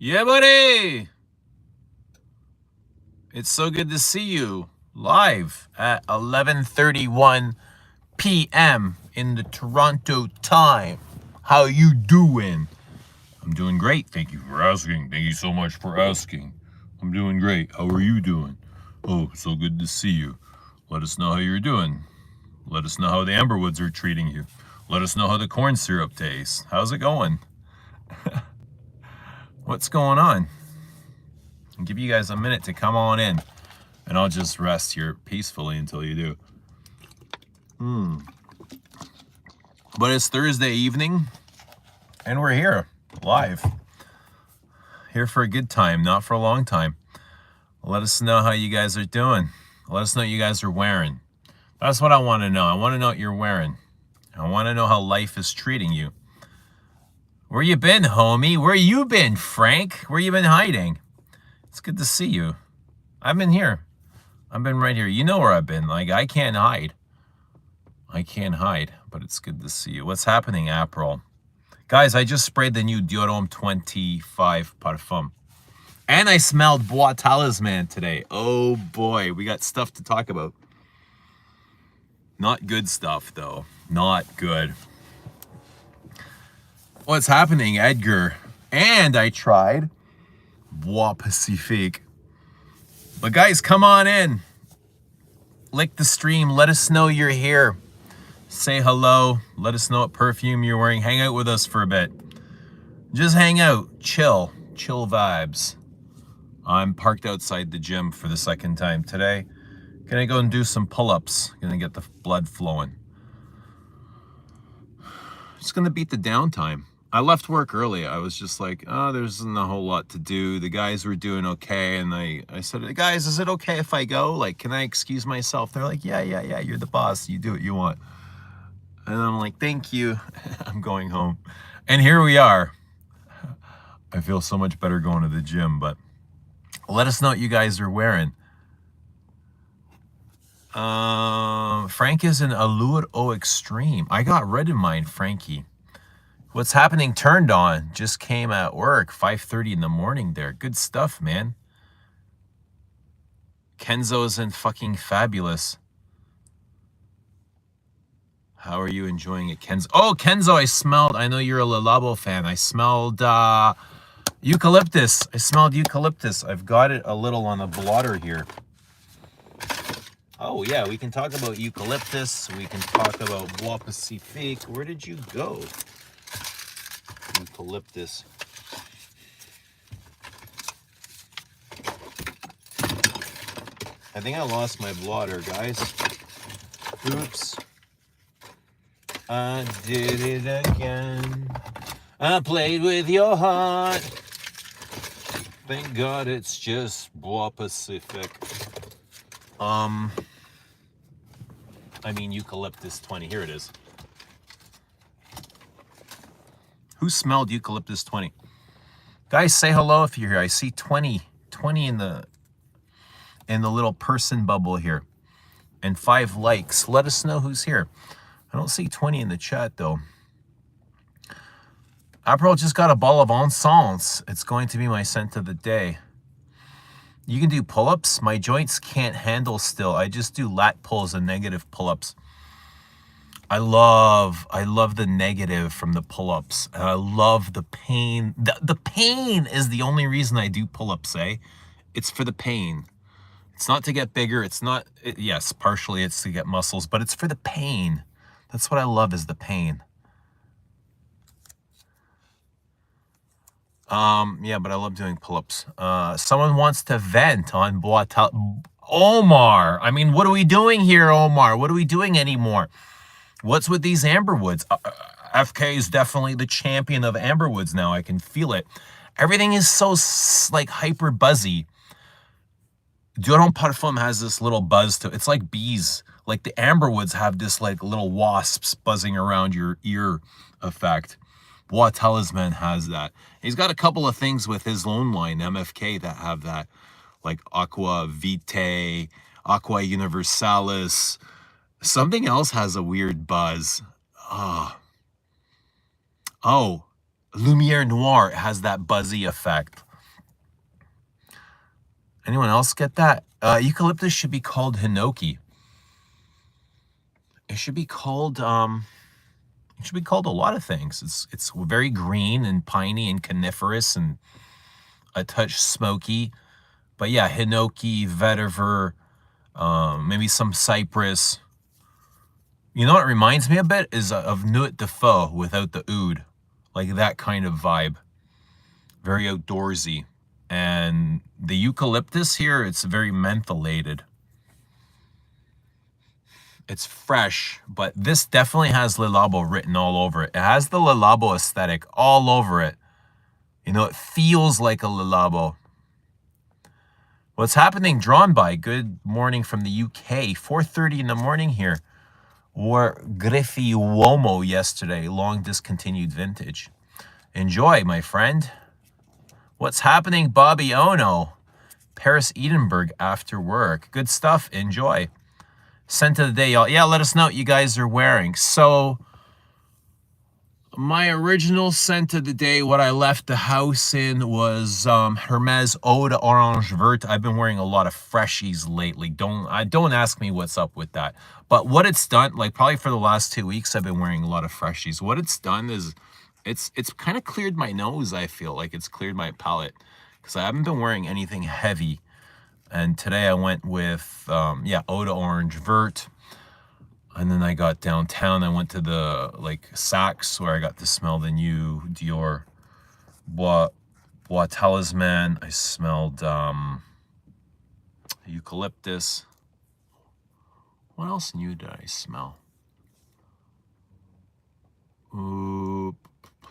Yeah, buddy. It's so good to see you live at 11:31 p.m. in the Toronto time. How you doing? I'm doing great. Thank you for asking. Thank you so much for asking. I'm doing great. How are you doing? Oh, so good to see you. Let us know how you're doing. Let us know how the Amberwoods are treating you. Let us know how the corn syrup tastes. How's it going? What's going on? I'll give you guys a minute to come on in, and I'll just rest here peacefully until you do. But it's Thursday evening, and we're here, live. Here for a good time, not for a long time. Let us know how you guys are doing. Let us know what you guys are wearing. That's what I want to know. I want to know what you're wearing. I want to know how life is treating you. Where you been, homie? Where you been, Frank? Where you been hiding? It's good to see you. I've been here. I've been right here. You know where I've been. Like, I can't hide. I can't hide, but it's good to see you. What's happening, April? Guys, I just sprayed the new Dior 25 Parfum. And I smelled Bois Talisman today. Oh boy, we got stuff to talk about. Not good stuff, though. Not good. What's happening, Edgar? And I tried Bois Pacifique. But guys, come on in. Like the stream. Let us know you're here. Say hello. Let us know what perfume you're wearing. Hang out with us for a bit. Just hang out. Chill. Chill vibes. I'm parked outside the gym for the second time today. Gonna go and do some pull-ups. Gonna get the blood flowing. Just gonna beat the downtime. I left work early. I was just like, oh, there isn't a whole lot to do. The guys were doing okay. And I said, guys, is it okay if I go? Like, can I excuse myself? They're like, yeah, you're the boss. You do what you want. And I'm like, thank you. I'm going home. And here we are. I feel so much better going to the gym, but let us know what you guys are wearing. Frank is an Allure Eau Extreme. I got rid of mine, Frankie. What's happening? Turned on. Just came at work, 5:30 in the morning there. Good stuff, man. Kenzo's in fucking fabulous. How are you enjoying it, Kenzo? Oh, Kenzo, I smelled. I know you're a Le Labo fan. I smelled eucalyptus. I smelled eucalyptus. I've got it a little on the blotter here. Oh, yeah, we can talk about eucalyptus. We can talk about Bois Pacifique. Where did you go? Eucalyptus. I think I lost my blotter, guys. Oops. I did it again. I played with your heart. Thank God it's just Bois Pacifique. I mean eucalyptus 20. Here it is. Who smelled eucalyptus 20? Guys, say hello if you're here. I see 20 in the little person bubble here. And 5 likes. Let us know who's here. I don't see 20 in the chat though. April just got a ball of encens. It's going to be my scent of the day. You can do pull-ups. My joints can't handle still. I just do lat pulls and negative pull-ups. I love the negative from the pull-ups. And I love the pain. The pain is the only reason I do pull-ups, eh? It's for the pain. It's not to get bigger. It's not, yes, partially it's to get muscles, but it's for the pain. That's what I love is the pain. Yeah, but I love doing pull-ups. Someone wants to vent on Omar. I mean, what are we doing here, Omar? What are we doing anymore? What's with these Amberwoods? FK is definitely the champion of Amberwoods now. I can feel it. Everything is so, like, hyper buzzy. Dior Parfum has this little buzz to it. It's like bees. Like the Amberwoods have this, like, little wasps buzzing around your ear effect. Bois Talisman has that. He's got a couple of things with his own line, MFK, that have that. Like Aqua Vitae, Aqua Universalis. Something else has a weird buzz. Oh, Lumiere Noir has that buzzy effect. Anyone else get that? Eucalyptus should be called hinoki. It should be called it should be called a lot of things. It's very green and piney and coniferous and a touch smoky. But yeah, hinoki, vetiver, maybe some cypress. You know what it reminds me a bit is of Nuit de Faux without the oud. Like that kind of vibe. Very outdoorsy. And the eucalyptus here, it's very mentholated. It's fresh, but this definitely has Le Labo written all over it. It has the Le Labo aesthetic all over it. You know, it feels like a Le Labo. What's happening? Drawn by. Good morning from the UK. 4:30 in the morning here. Wore Griffi Uomo yesterday. Long discontinued vintage. Enjoy, my friend. What's happening, Bobby Ono? Paris Edinburgh after work. Good stuff. Enjoy. Scent of the day, y'all. Yeah, let us know what you guys are wearing. So, my original scent of the day, what I left the house in was Hermes Eau d'Orange Vert. I've been wearing a lot of freshies lately. Don't ask me what's up with that. But what it's done, like probably for the last 2 weeks, I've been wearing a lot of freshies. What it's done is it's kind of cleared my nose. I feel like it's cleared my palate because I haven't been wearing anything heavy. And today I went with, yeah, Eau d'Orange Vert. And then I got downtown. I went to the, like, Saks where I got to smell the new Dior Bois Talisman. I smelled eucalyptus. What else new did I smell? Ooh,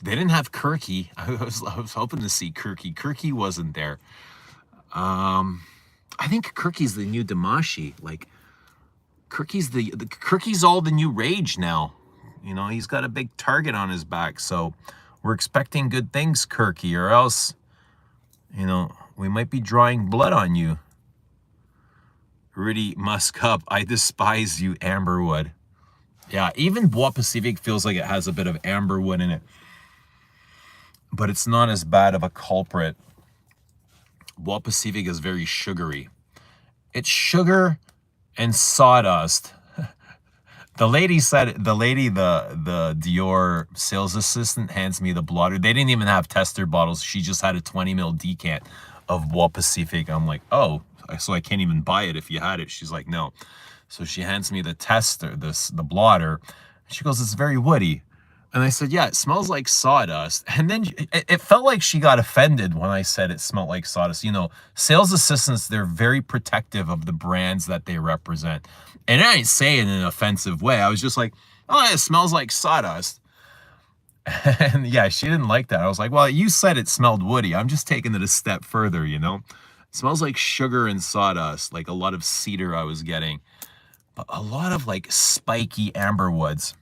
they didn't have Kirky. I was hoping to see Kirky. Kirky wasn't there. I think Kirky's the new Damashi. Like, Kirky's Kirky's all the new rage now. You know, he's got a big target on his back. So we're expecting good things, Kirky, or else, you know, we might be drawing blood on you. Rudy Musk up. I despise you, Amberwood. Yeah, even Bois Pacific feels like it has a bit of amberwood in it. But it's not as bad of a culprit. Bois Pacific is very sugary. It's sugar and sawdust. The Dior sales assistant hands me the blotter. They didn't even have tester bottles. She just had a 20 ml decant of Bois Pacific. I'm like, oh, so I can't even buy it if you had it. She's like, no. So she hands me the tester, the blotter. She goes, it's very woody. And I said, yeah, it smells like sawdust. And then it felt like she got offended when I said it smelled like sawdust. You know, sales assistants, they're very protective of the brands that they represent. And I didn't say it in an offensive way. I was just like, oh, it smells like sawdust. And yeah, she didn't like that. I was like, well, you said it smelled woody. I'm just taking it a step further, you know? It smells like sugar and sawdust, like a lot of cedar I was getting. But a lot of like spiky amberwoods.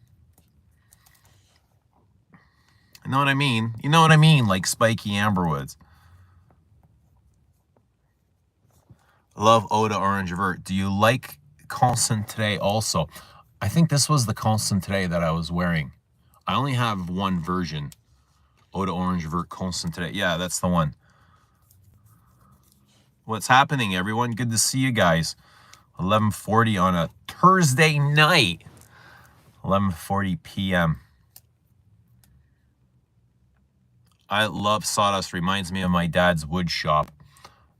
You know what I mean? You know what I mean? Like spiky amberwoods. Love Eau d'Orange Vert. Do you like Concentré also? I think this was the Concentré that I was wearing. I only have one version. Eau d'Orange Vert Concentré. Yeah, that's the one. What's happening, everyone? Good to see you guys. 11:40 on a Thursday night. 11:40 p.m. I love sawdust. Reminds me of my dad's wood shop.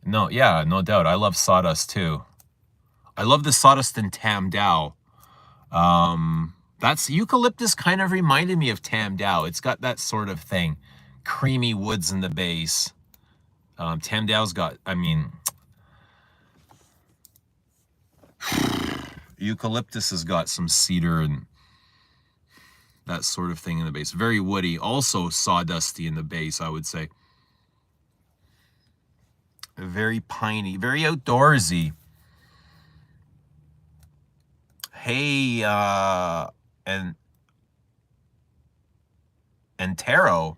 No, yeah, no doubt. I love sawdust too. I love the sawdust in Tam Dao. That's eucalyptus kind of reminded me of Tam Dao. It's got that sort of thing. Creamy woods in the base. Tam Dao's got, I mean, eucalyptus has got some cedar and that sort of thing in the base. Very woody. Also sawdusty in the base, I would say. Very piney. Very outdoorsy. Hey, and tarot.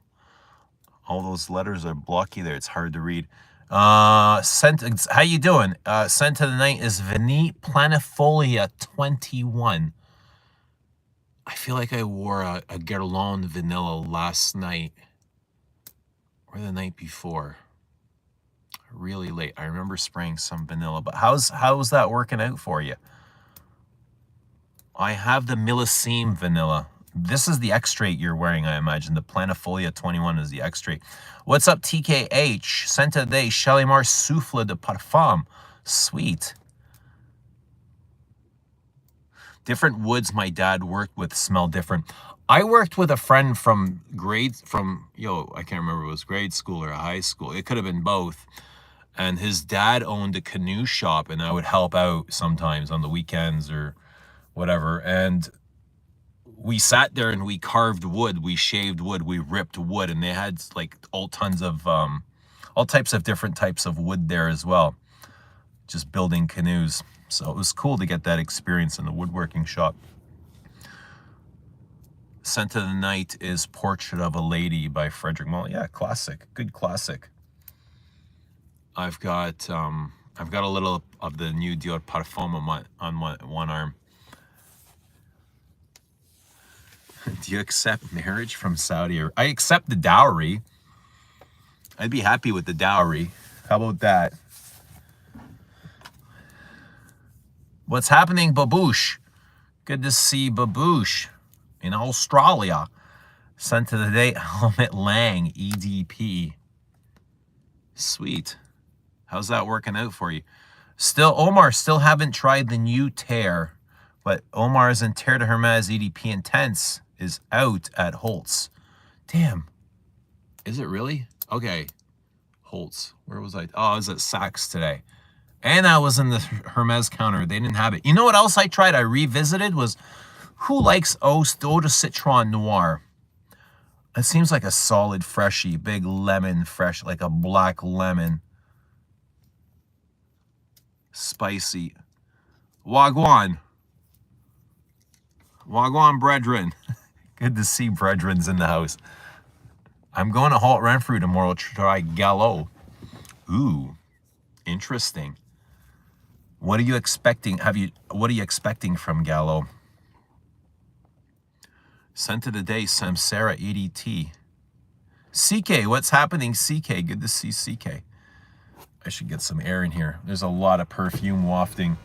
All those letters are blocky there. It's hard to read. Scent, how you doing? Scent of the night is Vanille Planifolia 21. I feel like I wore a Guerlain vanilla last night or the night before. I really late. I remember spraying some vanilla, but how's that working out for you? I have the millésime vanilla. This is the extrait you're wearing, I imagine. The Planifolia 21 is the extrait. What's up, TKH? Senta de Shalimar Souffle de Parfum. Sweet. Different woods my dad worked with smell different. I worked with a friend from I can't remember if it was grade school or high school. It could have been both. And his dad owned a canoe shop, and I would help out sometimes on the weekends or whatever. And we sat there and we carved wood, we shaved wood, we ripped wood, and they had like all types of different types of wood there as well, just building canoes. So it was cool to get that experience in the woodworking shop. Scent of the Night is Portrait of a Lady by Frederick Mull. Yeah, classic, good classic. I've got a little of the new Dior Parfum on one arm. Do you accept marriage from Saudi? I accept the dowry. I'd be happy with the dowry. How about that? What's happening, Baboosh? Good to see Baboosh in Australia. Sent to the day, Helmut Lang, EDP. Sweet. How's that working out for you? Omar, still haven't tried the new Terre, but Omar's in Terre de Hermes EDP Intense is out at Holtz. Damn. Is it really? Okay. Holtz. Where was I? Oh, I was at Saks today. And I was in the Hermes counter. They didn't have it. You know what else I tried? I revisited was, who likes Eau de Citron Noir? It seems like a solid freshie, big lemon fresh, like a black lemon. Spicy. Wagwan. Wagwan brethren. Good to see brethren's in the house. I'm going to Halt Renfrew tomorrow to try Gallo. Ooh, interesting. What are you expecting? What are you expecting from Gallo? Scent of the Day, Samsara EDT. CK, what's happening, CK? Good to see CK. I should get some air in here. There's a lot of perfume wafting.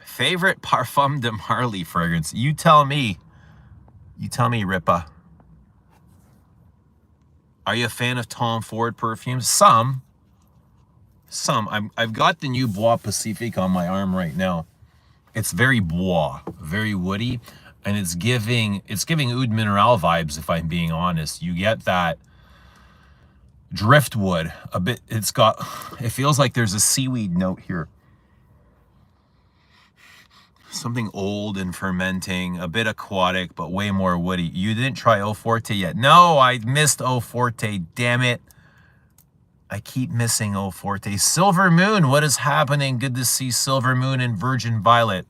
Favorite Parfum de Marly fragrance? You tell me. You tell me, Ripa. Are you a fan of Tom Ford perfumes? Some. I've got the new Bois Pacifique on my arm right now. It's very bois, very woody, and it's giving Oud Mineral vibes, if I'm being honest. You get that driftwood a bit. It feels like there's a seaweed note here. Something old and fermenting, a bit aquatic, but way more woody. You didn't try Eau Forte yet? No, I missed Eau Forte, damn it. I keep missing Eau Forte. Silver Moon, what is happening? Good to see Silver Moon and Virgin Violet.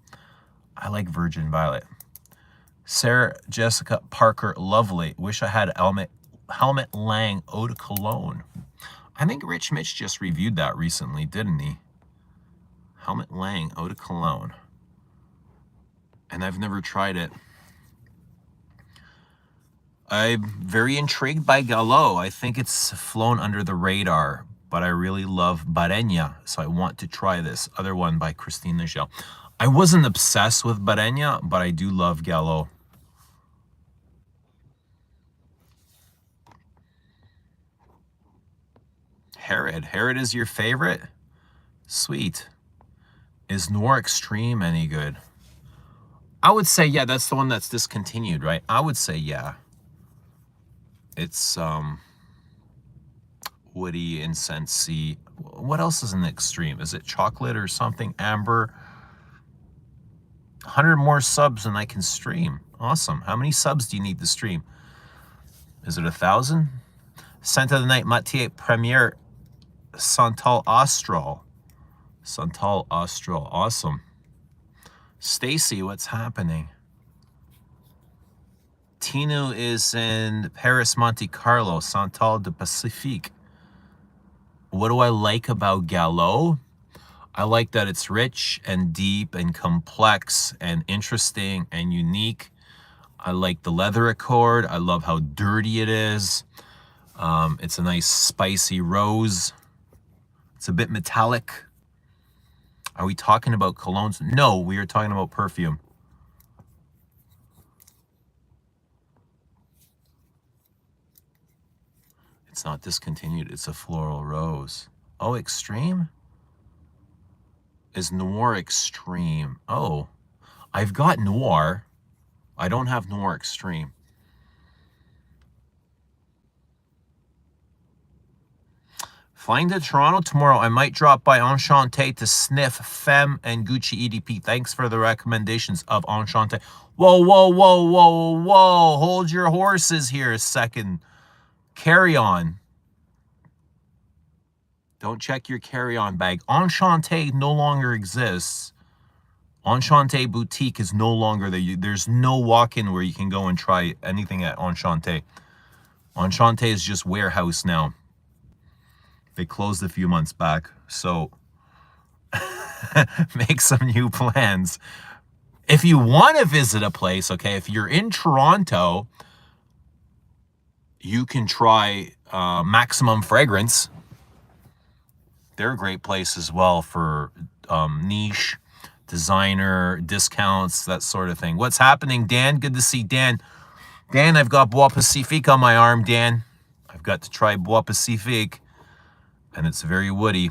I like Virgin Violet. Sarah Jessica Parker, lovely. Wish I had Helmut Lang Eau de Cologne. I think Rich Mitch just reviewed that recently, didn't he? Helmut Lang Eau de Cologne. And I've never tried it. I'm very intrigued by Gallo. I think it's flown under the radar, but I really love Barenya, so I want to try this other one by Christine Nagel. I wasn't obsessed with Barenya, but I do love Gallo. Herod is your favorite? Sweet. Is Noir Extreme any good? I would say, yeah, that's the one that's discontinued, right? I would say, yeah. It's woody, incensey. What else is an extreme? Is it chocolate or something? Amber. 100 more subs and I can stream. Awesome. How many subs do you need to stream? Is it 1,000? Scent of the Night, Mathieu Premier, Santal Austral. Santal Austral. Awesome. Stacy, what's happening? Tino is in Paris, Monte Carlo, Santal de Pacifique. What do I like about Gallo? I like that it's rich and deep and complex and interesting and unique. I like the leather accord. I love how dirty it is. It's a nice spicy rose. It's a bit metallic. Are we talking about colognes? No, we are talking about perfume. It's not discontinued. It's a floral rose. Oh, extreme? Is Noir extreme? Oh, I've got Noir. I don't have Noir extreme. Flying to Toronto tomorrow. I might drop by Enchanté to sniff Femme and Gucci EDP. Thanks for the recommendations of Enchanté. Whoa, whoa, whoa, whoa, whoa. Hold your horses here a second. Carry on. Don't check your carry-on bag. Enchanté no longer exists. Enchanté Boutique is no longer there. There's no walk-in where you can go and try anything at Enchanté. Enchanté is just warehouse now. They closed a few months back, so make some new plans. If you want to visit a place, okay, if you're in Toronto, you can try Maximum Fragrance. They're a great place as well for niche, designer, discounts, that sort of thing. What's happening, Dan? Good to see Dan. Dan, I've got Bois Pacifique on my arm, Dan. I've got to try Bois Pacifique. And it's very woody.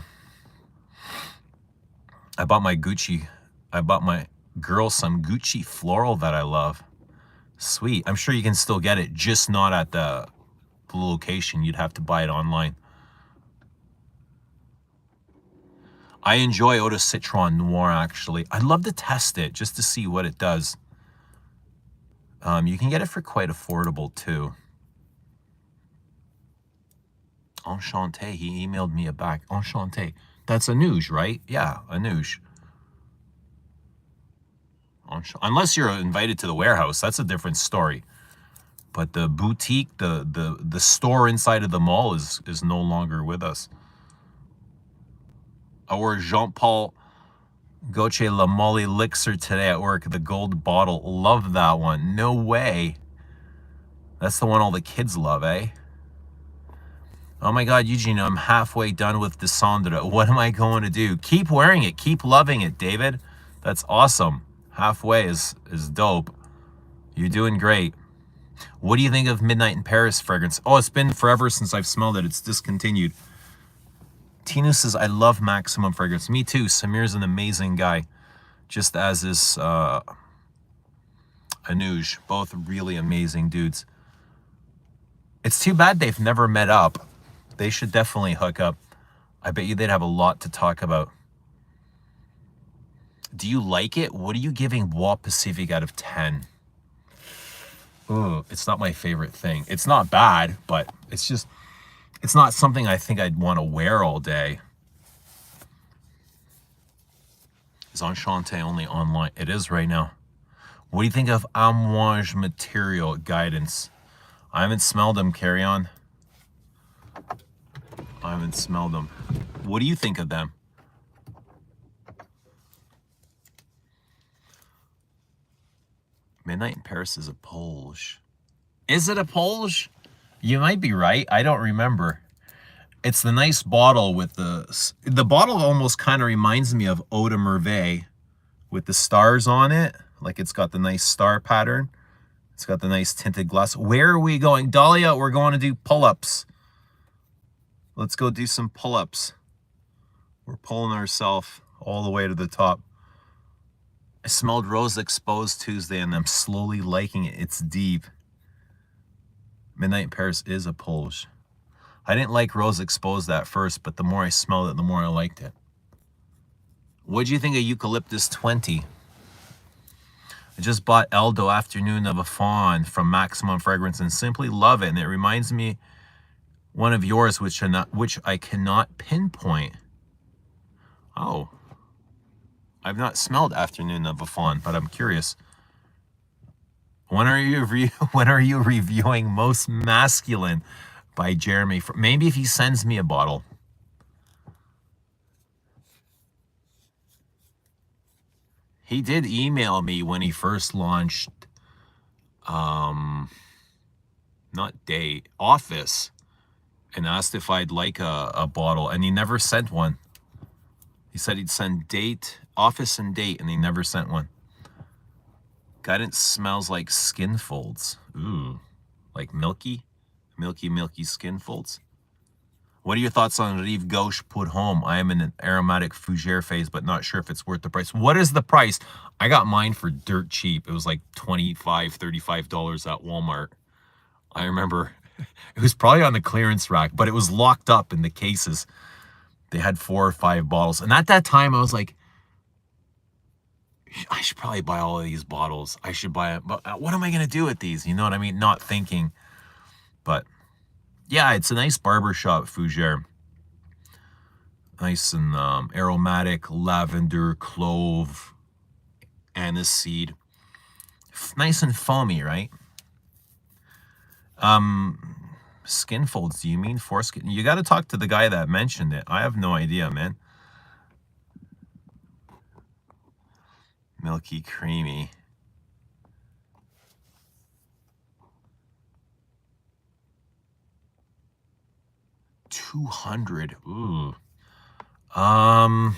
I bought my girl some Gucci floral that I love. Sweet. I'm sure you can still get it, just not at the location. You'd have to buy it online. I enjoy Eau de Citron Noir, actually. I'd love to test it just to see what it does. You can get it for quite affordable, too. Enchanté, he emailed me back. Enchanté. That's Anouge, right? Yeah, Anouge. Unless you're invited to the warehouse, that's a different story. But the boutique, the store inside of the mall is no longer with us. Our Jean-Paul Gaultier La Molly Elixir today at work, the gold bottle. Love that one. No way. That's the one all the kids love, eh? Oh my God, Eugene, I'm halfway done with Descendre. What am I going to do? Keep wearing it. Keep loving it, David. That's awesome. Halfway is dope. You're doing great. What do you think of Midnight in Paris fragrance? Oh, it's been forever since I've smelled it. It's discontinued. Tinu says, I love Maximum fragrance. Me too. Samir's an amazing guy. Just as is Anouge. Both really amazing dudes. It's too bad they've never met up. They should definitely hook up. I bet you they'd have a lot to talk about. Do you like it? What are you giving Bois Pacifique out of 10? Oh, it's not my favorite thing. It's not bad, but it's not something I think I'd want to wear all day. Is Enchanté only online? It is right now. What do you think of Amouage Material Guidance? I haven't smelled them, Carry On. I haven't smelled them. What do you think of them? Midnight in Paris is a Polge. Is it a Polge? You might be right. I don't remember. It's the nice bottle with the bottle almost kind of reminds me of Eau de Merveille with the stars on it. Like it's got the nice star pattern. It's got the nice tinted glass. Where are we going? Dahlia, we're going to do pull-ups. Let's go do some pull-ups. We're pulling ourselves all the way to the top. I smelled Rose Exposed Tuesday and I'm slowly liking it. It's deep. Midnight in Paris is a Polge. I didn't like Rose Exposed at first, but the more I smelled it, the more I liked it. What'd you think of Eucalyptus 20? I just bought Eldo Afternoon of a Fawn from Maximum Fragrance and simply love it. And it reminds me one of yours, which I cannot pinpoint. Oh, I've not smelled Afternoon of a Fawn, but I'm curious. When are you reviewing Most Masculine by Jeremy? Maybe if he sends me a bottle. He did email me when he first launched not date, office, and asked if I'd like a bottle, and he never sent one. He said he'd send date, office and date, and he never sent one. Guidance smells like skin folds. Ooh, like milky skin folds. What are your thoughts on Rive Gauche Put Home? I am in an aromatic fougere phase, but not sure if it's worth the price. What is the price? I got mine for dirt cheap. It was like $25, $35 at Walmart. I remember it was probably on the clearance rack, but it was locked up in the cases. They had 4 or 5 bottles. And at that time, I was like, I should probably buy all of these bottles. I should buy it. But what am I going to do with these? You know what I mean? Not thinking. But yeah, it's a nice barbershop fougere. Nice and aromatic, lavender, clove, aniseed. Nice and foamy, right? Skin folds, do you mean foreskin? You got to talk to the guy that mentioned it. I have no idea, man. Milky, creamy. $200. Ooh. I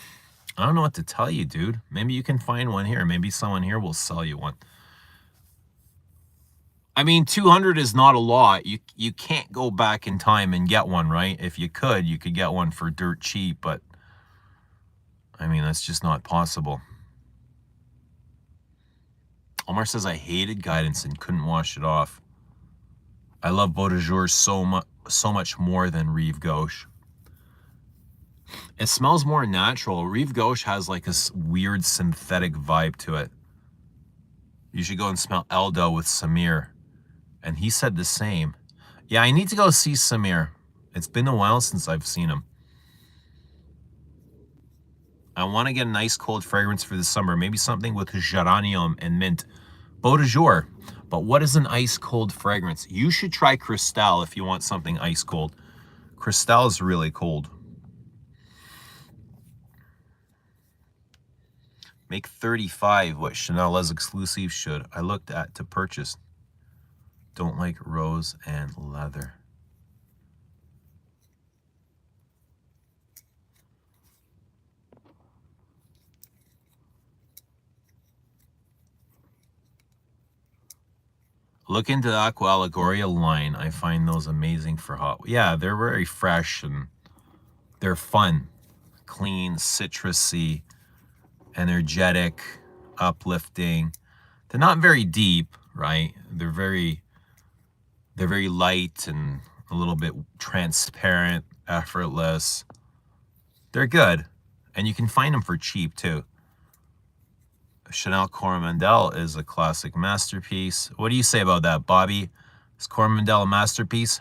don't know what to tell you, dude. Maybe you can find one here. Maybe someone here will sell you one. I mean, 200 is not a lot. You can't go back in time and get one, right? If you could get one for dirt cheap, but I mean, that's just not possible. Omar says, I hated Guidance and couldn't wash it off. I love Beau de Jour so much more than Rive Gauche. It smells more natural. Rive Gauche has like a weird synthetic vibe to it. You should go and smell Eldo with Samir. And he said the same. Yeah, I need to go see Samir. It's been a while since I've seen him. I want to get a nice cold fragrance for the summer. Maybe something with geranium and mint. Beau de Jour. But what is an ice cold fragrance? You should try Cristal if you want something ice cold. Cristal is really cold. Make 35 what Chanel Les Exclusives should. I looked at to purchase. Don't like rose and leather. Look into the Aqua Allegoria line. I find those amazing for hot. Yeah, they're very fresh and they're fun. Clean, citrusy, energetic, uplifting. They're not very deep, right? They're very light and a little bit transparent, effortless. They're good. And you can find them for cheap too. Chanel Coromandel is a classic masterpiece. What do you say about that, Bobby? Is Coromandel a masterpiece?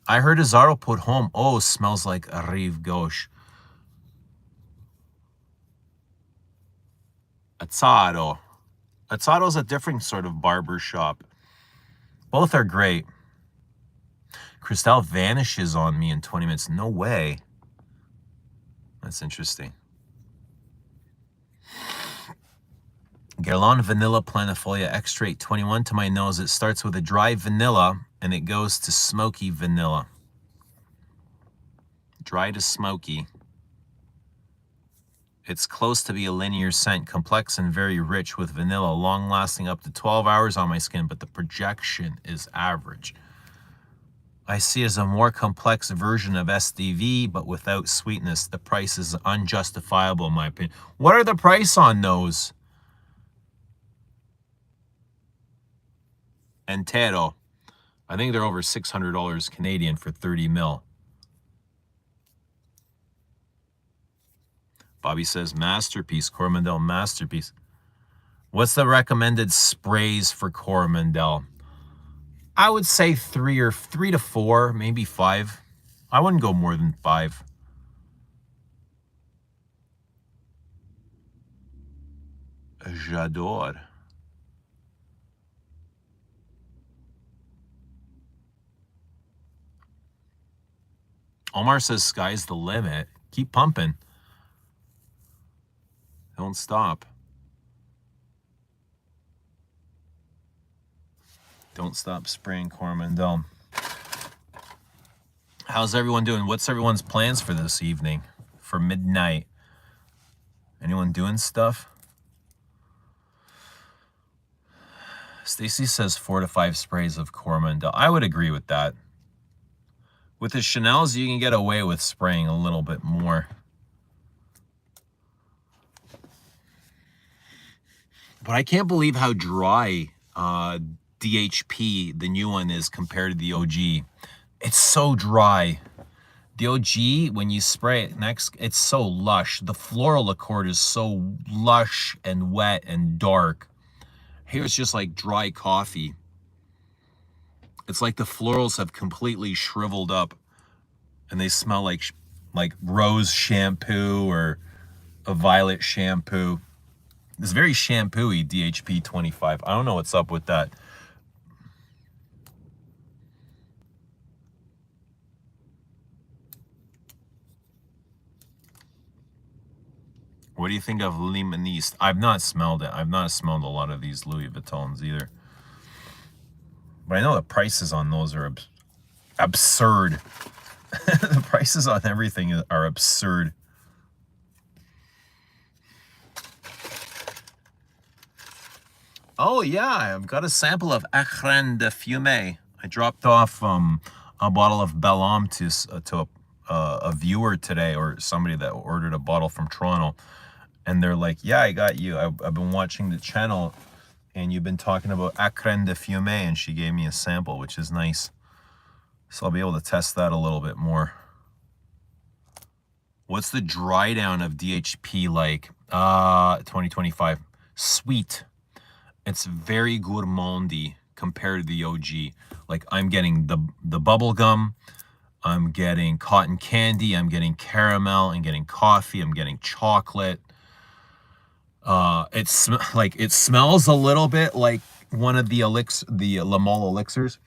I heard Azzaro Put Home. Oh, smells like a Rive Gauche. Azzaro. Azzaro is a different sort of barber shop. Both are great. Cristal vanishes on me in 20 minutes. No way. That's interesting. Guerlain Vanilla Planifolia Extrait 21 to my nose. It starts with a dry vanilla and it goes to smoky vanilla. Dry to smoky. It's close to be a linear scent, complex and very rich with vanilla, long lasting up to 12 hours on my skin, but the projection is average. I see it as a more complex version of SDV, but without sweetness. The price is unjustifiable in my opinion. What are the price on those? Entero. I think they're over $600 Canadian for 30 mil. Bobby says masterpiece, Coromandel masterpiece. What's the recommended sprays for Coromandel? I would say 3 to 4, maybe 5. I wouldn't go more than 5. J'adore. Omar says sky's the limit. Keep pumping. Don't stop. Don't stop spraying Coromandel. How's everyone doing? What's everyone's plans for this evening? For midnight? Anyone doing stuff? Stacy says 4 to 5 sprays of Coromandel. I would agree with that. With the Chanel's, you can get away with spraying a little bit more. But I can't believe how dry DHP, the new one, is compared to the OG. It's so dry. The OG, when you spray it next, it's so lush. The floral accord is so lush and wet and dark. Here's just like dry coffee. It's like the florals have completely shriveled up and they smell like rose shampoo or a violet shampoo. It's very shampoo-y, DHP 25. I don't know what's up with that. What do you think of Limoniste? I've not smelled it. I've not smelled a lot of these Louis Vuittons either. But I know the prices on those are absurd. The prices on everything are absurd. Oh yeah, I've got a sample of Écran de Fumée. I dropped off a bottle of Bel-Homme to a viewer today, or somebody that ordered a bottle from Toronto. And they're like, yeah, I got you. I've been watching the channel and you've been talking about Écran de Fumée, and she gave me a sample, which is nice. So I'll be able to test that a little bit more. What's the dry down of DHP like? 2025. Sweet. It's very gourmandy compared to the OG. Like, I'm getting the bubble gum, I'm getting cotton candy, I'm getting caramel, I'm getting coffee, I'm getting chocolate. It smells a little bit like one of the Le Male elixirs.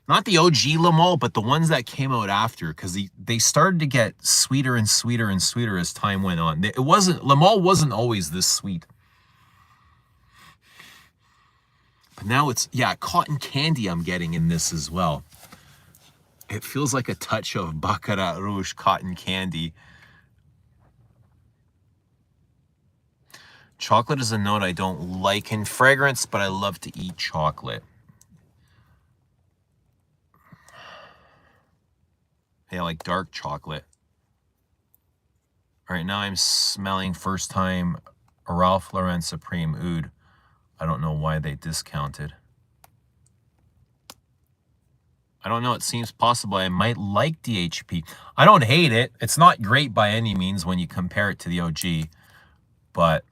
Not the OG Le Male, but the ones that came out after, because they started to get sweeter and sweeter and sweeter as time went on. Le Male wasn't always this sweet. But now it's, yeah, cotton candy I'm getting in this as well. It feels like a touch of Baccarat Rouge cotton candy. Chocolate is a note I don't like in fragrance, but I love to eat chocolate. Yeah, I like dark chocolate. All right, now I'm smelling first time Ralph Lauren Supreme Oud. I don't know why they discounted. I don't know. It seems possible I might like DHP. I don't hate it. It's not great by any means when you compare it to the OG. But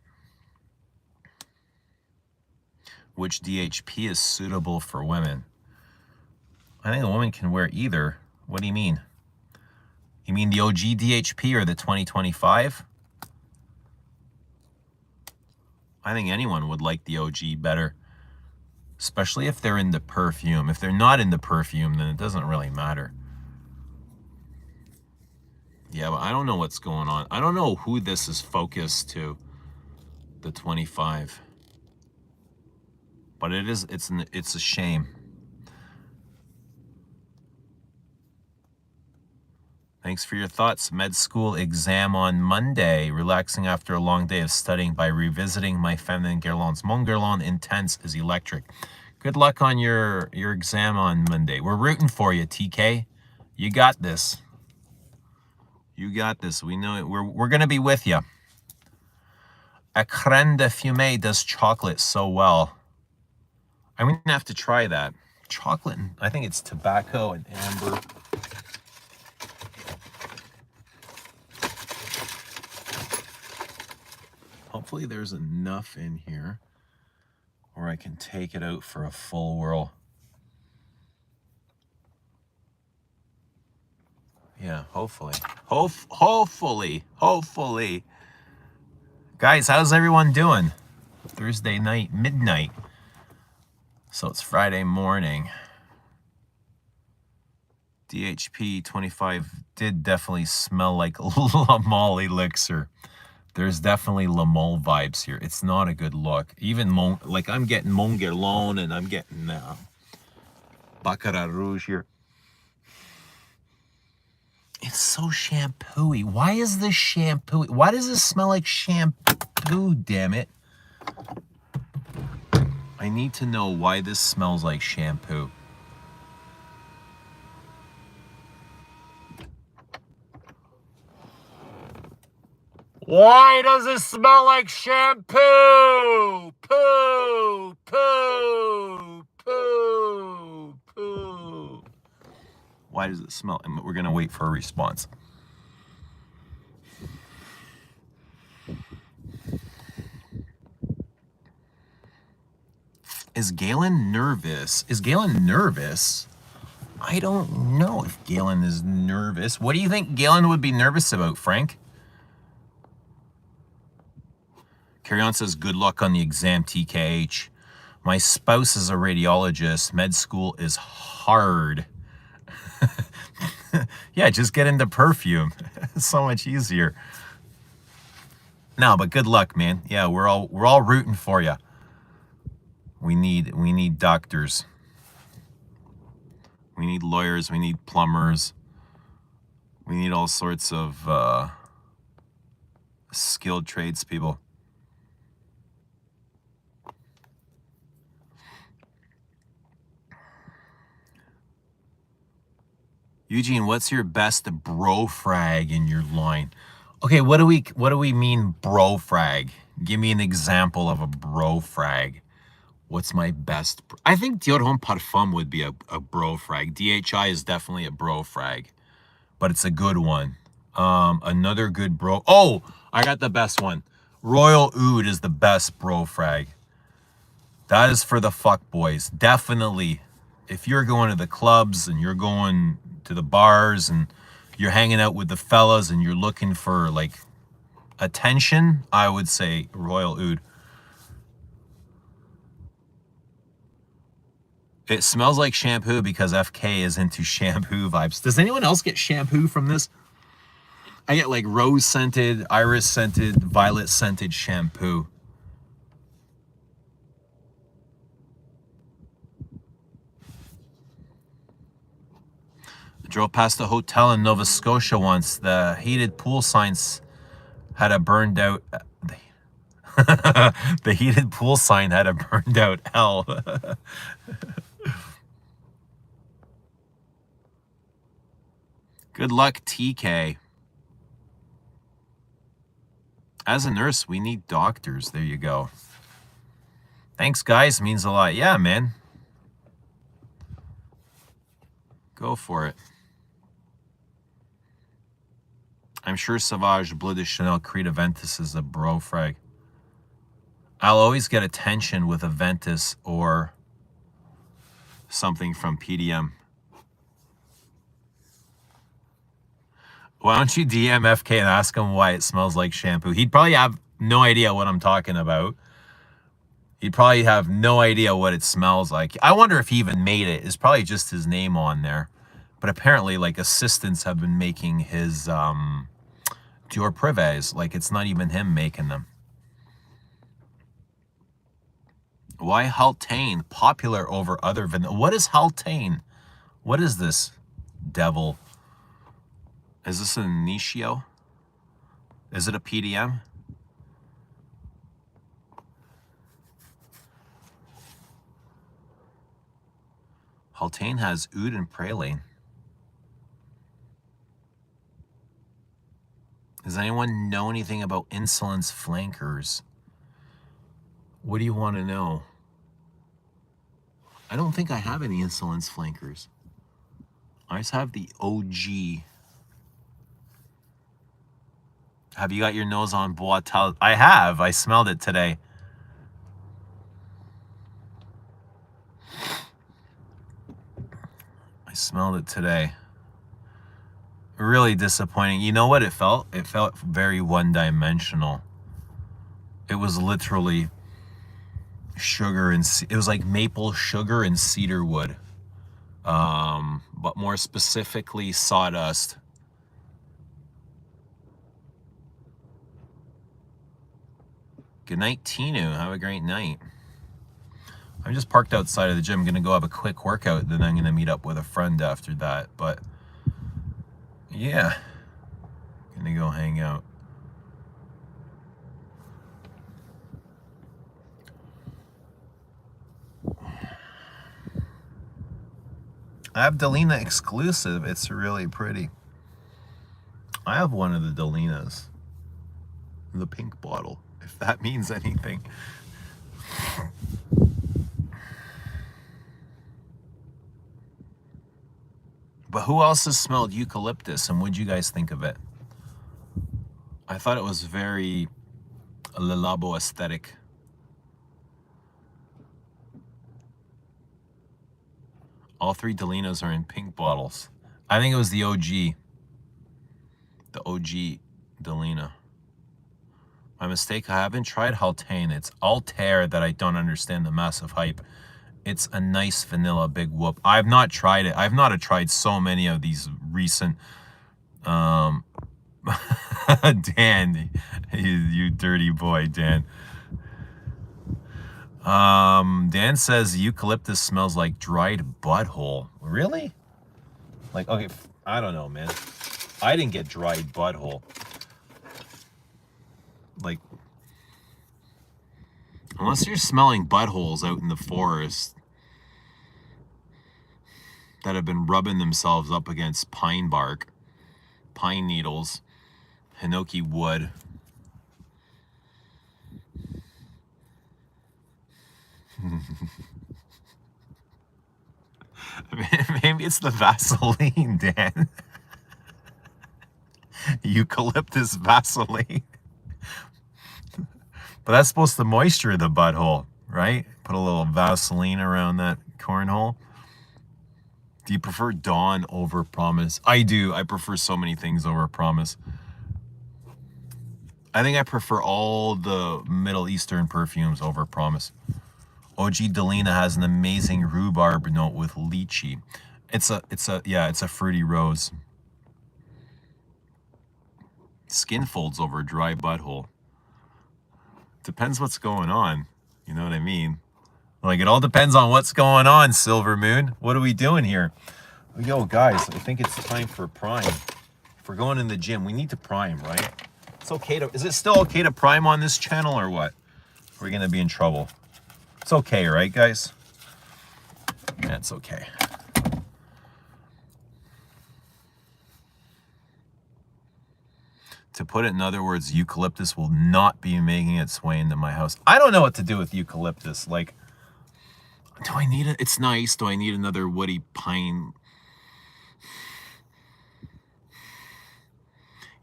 which DHP is suitable for women? I think a woman can wear either. What do you mean? You mean the OG DHP or the 2025? I think anyone would like the OG better, especially if they're in the perfume. If they're not in the perfume, then it doesn't really matter. Yeah, but I don't know what's going on. I don't know who this is focused to, the 25. But it's a shame. Thanks for your thoughts. Med school exam on Monday. Relaxing after a long day of studying by revisiting my feminine guerlains. Mon guerlain intense is electric. Good luck on your exam on Monday. We're rooting for you, TK. You got this. You got this. We know it. We're going to be with you. Écran de Fumée does chocolate so well. I'm going to have to try that. Chocolate, and I think it's tobacco and amber. Hopefully there's enough in here where I can take it out for a full whirl. Yeah, hopefully. Hopefully. Guys, how's everyone doing? Thursday night, midnight. So it's Friday morning. DHP 25 did definitely smell like Le Male elixir. There's definitely Le Male vibes here. It's not a good look. Even I'm getting Mon Guerlain, and I'm getting Baccarat Rouge here. It's so shampooey. Why is this shampooey? Why does this smell like shampoo, damn it? I need to know why this smells like shampoo. Why does it smell like shampoo? Poo, poo, poo, poo. Why does it smell? And we're going to wait for a response. Is Galen nervous? Is Galen nervous? I don't know if Galen is nervous. What do you think Galen would be nervous about, Frank? Carry on says, good luck on the exam, TKH. My spouse is a radiologist. Med school is hard. Yeah, just get into perfume. It's so much easier. No, but good luck, man. Yeah, we're all rooting for you. We need doctors. We need lawyers. We need plumbers. We need all sorts of skilled tradespeople. Eugene, what's your best bro frag in your line? Okay, what do we mean bro frag? Give me an example of a bro frag. What's my best? I think Dior Homme Parfum would be a bro frag. DHI is definitely a bro frag, but it's a good one. Another good bro. Oh, I got the best one. Royal Oud is the best bro frag. That is for the fuck boys. Definitely. If you're going to the clubs and you're going to the bars and you're hanging out with the fellas and you're looking for like attention, I would say Royal Oud. It smells like shampoo because FK is into shampoo vibes. Does anyone else get shampoo from this? I get like rose scented, iris scented, violet scented shampoo. I drove past a hotel in Nova Scotia once. The heated pool signs had a burned out. The heated pool sign had a burned out L. Good luck, TK. As a nurse, we need doctors. There you go. Thanks, guys. Means a lot. Yeah, man. Go for it. I'm sure Sauvage Bleu de Chanel Creed Aventus is a bro frag. I'll always get attention with Aventus or something from PDM. Why don't you DM FK and ask him why it smells like shampoo? He'd probably have no idea what I'm talking about. He'd probably have no idea what it smells like. I wonder if he even made it. It's probably just his name on there. But apparently, like, assistants have been making his Dior Prives. Like, it's not even him making them. Why Haltane? Popular over other vanilla. What is Haltane? What is this devil? Is this a Initio? Is it a PDM? Haltane has oud and praline. Does anyone know anything about Insolence Flankers? What do you want to know? I don't think I have any Insolence Flankers. I just have the OG. Have you got your nose on Boitel? I have. I smelled it today. I smelled it today. Really disappointing. You know what it felt? It felt very one-dimensional. It was literally sugar and it was like maple sugar and cedar wood. But more specifically sawdust. Good night, Tinu. Have a great night. I'm just parked outside of the gym. I'm gonna go have a quick workout, then I'm gonna meet up with a friend after that. But yeah, gonna go hang out. I have Delina exclusive. It's really pretty. I have one of the Delinas, the pink bottle, if that means anything. But who else has smelled eucalyptus, and what'd you guys think of it? I thought it was very Le Labo aesthetic. All three Delinas are in pink bottles. I think it was the OG. The OG Delina. My mistake, I haven't tried Haltane. It's Altair that I don't understand the massive hype. It's a nice vanilla big whoop. I've not tried it. I've not tried so many of these recent Dan, you dirty boy, Dan. Dan says eucalyptus smells like dried butthole. Really? Like, okay, I don't know, man. I didn't get dried butthole. Like, unless you're smelling buttholes out in the forest that have been rubbing themselves up against pine bark, pine needles, hinoki wood. Maybe it's the Vaseline, Dan. Eucalyptus Vaseline. But that's supposed to moisture the butthole, right? Put a little Vaseline around that cornhole. Do you prefer Dawn over Promise? I do. I prefer so many things over Promise. I think I prefer all the Middle Eastern perfumes over Promise. OG Delina has an amazing rhubarb note with lychee. It's a fruity rose. Skin folds over a dry butthole. Depends what's going on. You know what I mean? Like, it all depends on what's going on, Silver Moon. What are we doing here? Yo, guys, I think it's time for prime. If we're going in the gym, we need to prime, right? It's okay to... Is it still okay to prime on this channel or what? We're going to be in trouble. It's okay, right, guys? Yeah, it's okay. To put it in other words, eucalyptus will not be making its way into my house. I don't know what to do with eucalyptus. Like, do I need it? It's nice. Do I need another woody pine?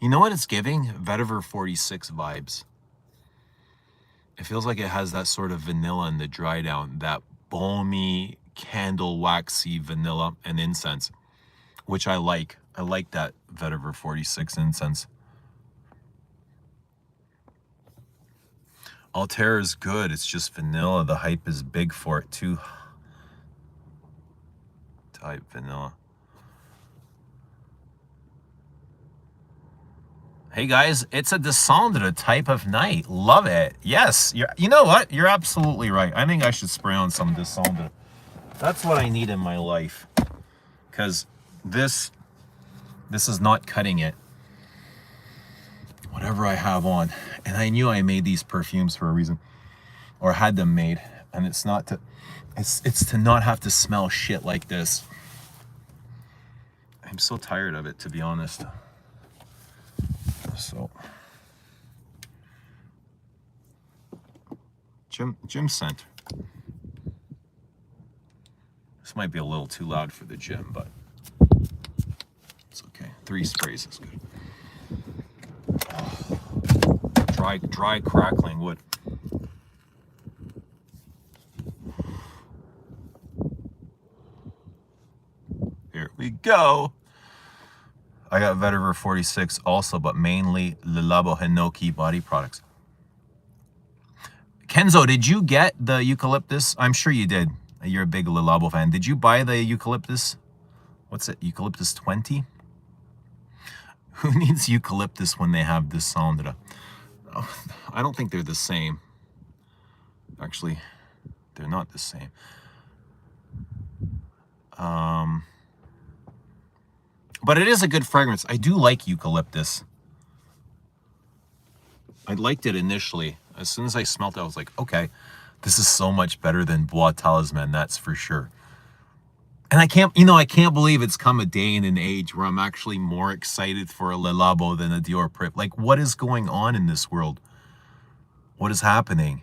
You know what it's giving? Vetiver 46 vibes. It feels like it has that sort of vanilla in the dry down, that balmy, candle waxy vanilla and incense, which I like. I like that Vetiver 46 incense. Altair is good. It's just vanilla. The hype is big for it too. Type vanilla. Hey guys, it's a descendre type of night. Love it. Yes, you know what? You're absolutely right. I think I should spray on some descendre. That's what I need in my life. Because this is not cutting it. Whatever I have on. And I knew I made these perfumes for a reason. Or had them made. And it's not to... It's to not have to smell shit like this. I'm so tired of it, to be honest. So, gym scent. This might be a little too loud for the gym, but it's okay. 3 sprays is good. Oh, dry crackling wood. Here we go. I got Vetiver 46 also, but mainly Le Labo Hinoki body products. Kenzo, did you get the eucalyptus? I'm sure you did. You're a big Le Labo fan. Did you buy the eucalyptus? What's it? Eucalyptus 20? Who needs eucalyptus when they have descendre? Oh, I don't think they're the same. Actually, They're not the same. But it is a good fragrance. I do like eucalyptus. I liked it initially. As soon as I smelled it, I was like, okay, this is so much better than Bois Talisman, that's for sure. And I can't believe it's come a day and an age where I'm actually more excited for a Le Labo than a Dior Prip. Like, what is going on in this world? What is happening?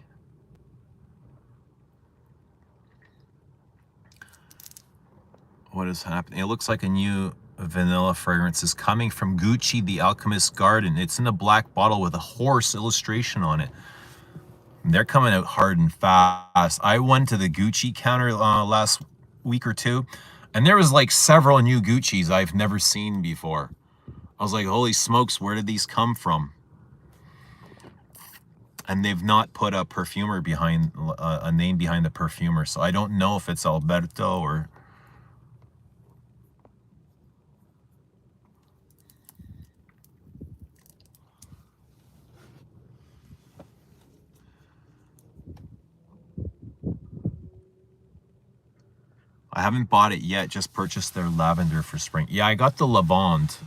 What is happening? It looks like a new vanilla fragrance is coming from Gucci, The Alchemist Garden. It's in a black bottle with a horse illustration on it. They're coming out hard and fast. I went to the Gucci counter last week or two, and there was like several new Guccis I've never seen before. I was like, holy smokes, where did these come from? And they've not put a perfumer behind, a name behind the perfumer, so I don't know if it's Alberto or... I haven't bought it yet, just purchased their lavender for spring. Yeah, I got the Lavande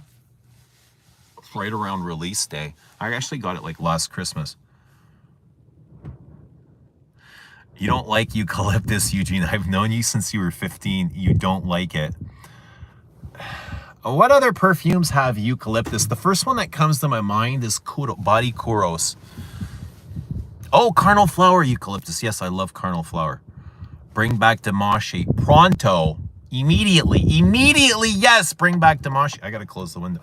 right around release day. I actually got it like last Christmas. You don't like eucalyptus, Eugene. I've known you since you were 15. You don't like it. What other perfumes have eucalyptus? The first one that comes to my mind is Body Kuros. Oh, Carnal Flower eucalyptus. Yes, I love Carnal Flower. Bring back Damashi. Pronto. Immediately. Immediately, yes. Bring back Damashi. I got to close the window.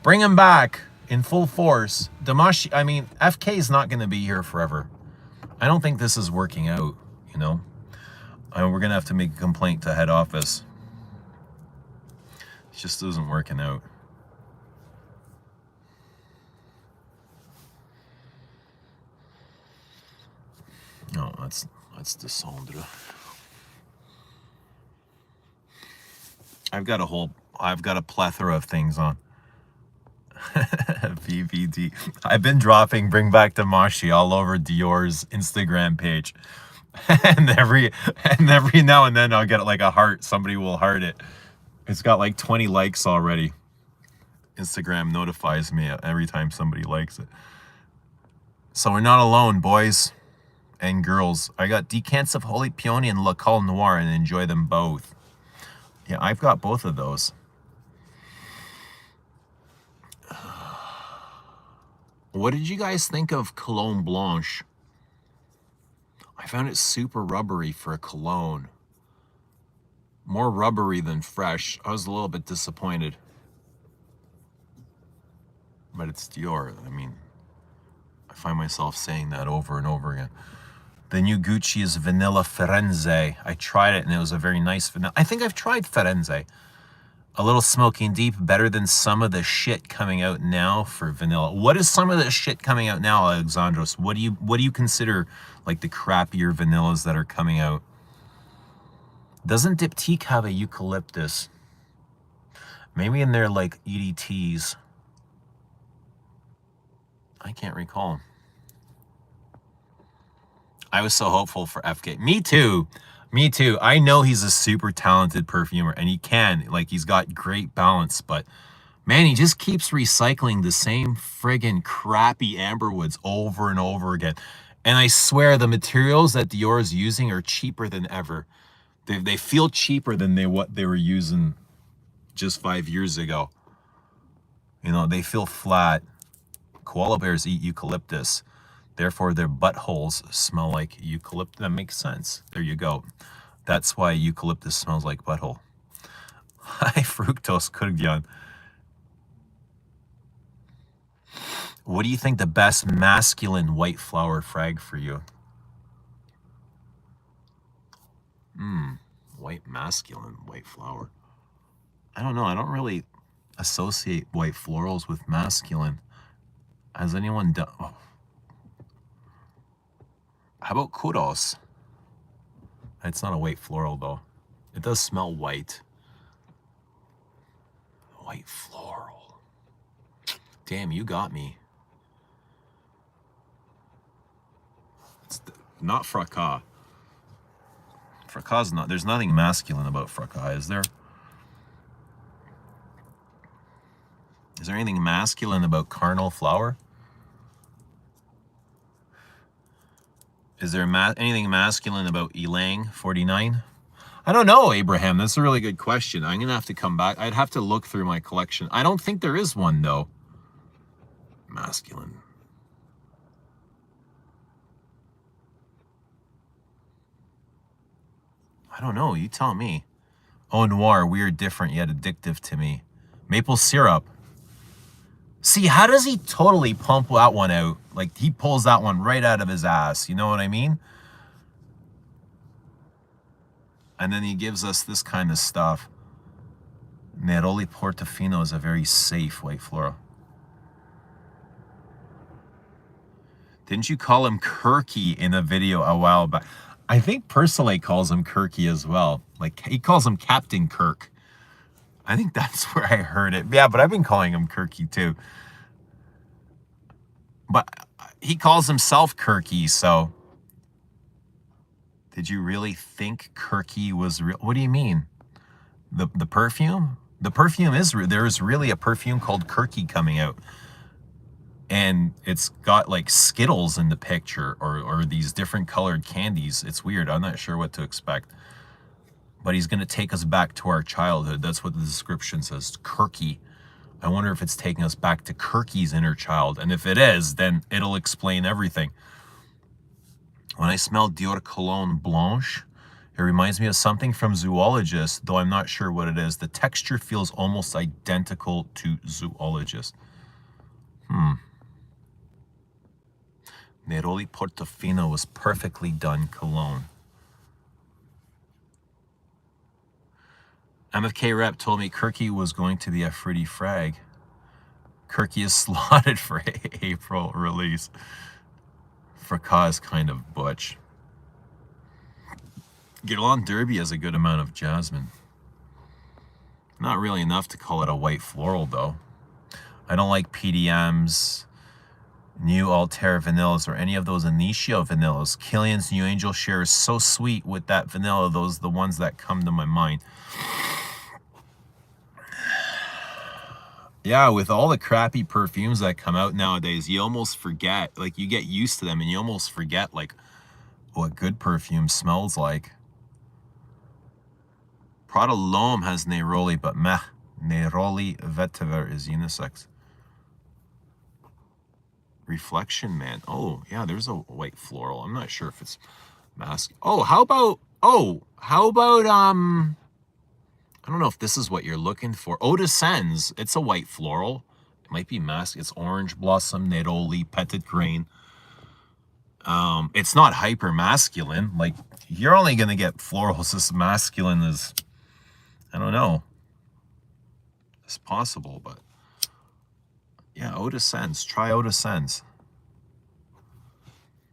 Bring him back in full force. Damashi, I mean, FK is not going to be here forever. I don't think this is working out, you know. I mean, we're going to have to make a complaint to head office. It just isn't working out. No, that's Descendre. I've got a plethora of things on. VVD. I've been dropping Bring Back Damashi all over Dior's Instagram page. and every now and then I'll get like a heart. Somebody will heart it. It's got like 20 likes already. Instagram notifies me every time somebody likes it. So we're not alone, boys and girls. I got Decants of Holy Peony and La Col Noir and enjoy them both. Yeah, I've got both of those. What did you guys think of Cologne Blanche? I found it super rubbery for a cologne. More rubbery than fresh. I was a little bit disappointed. But it's Dior. I mean, I find myself saying that over and over again. The new Gucci is Vanilla Firenze. I tried it and it was a very nice vanilla. I think I've tried Firenze. A little smoking deep, better than some of the shit coming out now for vanilla. What is some of the shit coming out now, Alexandros? What do you consider like the crappier vanillas that are coming out? Doesn't Diptyque have a eucalyptus? Maybe in their like EDTs. I can't recall. I was so hopeful for FK. Me too. Me too. I know he's a super talented perfumer and he can. Like, he's got great balance, but man, he just keeps recycling the same friggin' crappy amberwoods over and over again. And I swear the materials that Dior is using are cheaper than ever. They feel cheaper than what they were using just 5 years ago. You know, they feel flat. Koala bears eat eucalyptus. Therefore, their buttholes smell like eucalyptus. That makes sense. There you go. That's why eucalyptus smells like butthole. High fructose kurgyan. What do you think the best masculine white flower frag for you? White masculine white flower. I don't know. I don't really associate white florals with masculine. Has anyone done... Oh. How about Kudos? It's not a white floral, though. It does smell white. White floral. Damn, you got me. It's not fracas. Fracas, not, there's nothing masculine about fracas, is there? Is there anything masculine about carnal flower? Is there anything masculine about Elang 49? I don't know, Abraham. That's a really good question. I'm going to have to come back. I'd have to look through my collection. I don't think there is one, though. Masculine. I don't know. You tell me. Oh, noir. Weird, different, yet addictive to me. Maple syrup. See, how does he totally pump that one out? Like, he pulls that one right out of his ass. You know what I mean? And then he gives us this kind of stuff. Neroli Portofino is a very safe white floral. Didn't you call him Kirky in a video a while back? I think Personally calls him Kirky as well. Like, he calls him Captain Kirk. I think that's where I heard it. Yeah, but I've been calling him Kirky too. But he calls himself Kirky, so... Did you really think Kirky was real? What do you mean? The perfume? The perfume is real. There is really a perfume called Kirky coming out. And it's got like Skittles in the picture or these different colored candies. It's weird. I'm not sure what to expect. But he's going to take us back to our childhood. That's what the description says, Kirky. I wonder if it's taking us back to Kirky's inner child. And if it is, then it'll explain everything. When I smell Dior Cologne Blanche, it reminds me of something from Zoologist, though I'm not sure what it is. The texture feels almost identical to Zoologist. Neroli Portofino was perfectly done cologne. MFK Rep told me Kirky was going to be a fruity frag. Kirky is slotted for April release. Fracas kind of butch. Guerlain Derby has a good amount of jasmine. Not really enough to call it a white floral, though. I don't like PDMs, New Altair vanillas, or any of those Initio vanillas. Killian's New Angel Share is so sweet with that vanilla. Those are the ones that come to my mind. Yeah, with all the crappy perfumes that come out nowadays, you almost forget, like you get used to them and you almost forget like what good perfume smells like. Prada L'Homme has Neroli, but meh. Neroli Vetiver is unisex. Reflection Man. Oh, yeah, there's a white floral. I'm not sure if it's mask. How about I don't know if this is what you're looking for. Eau de Sens. It's a white floral. It might be mask. It's orange blossom, Neroli, petit grain. It's not hyper masculine. Like, you're only gonna get florals as masculine as, I don't know. It's possible, but yeah, Eau de Sens. Try Eau de Sens.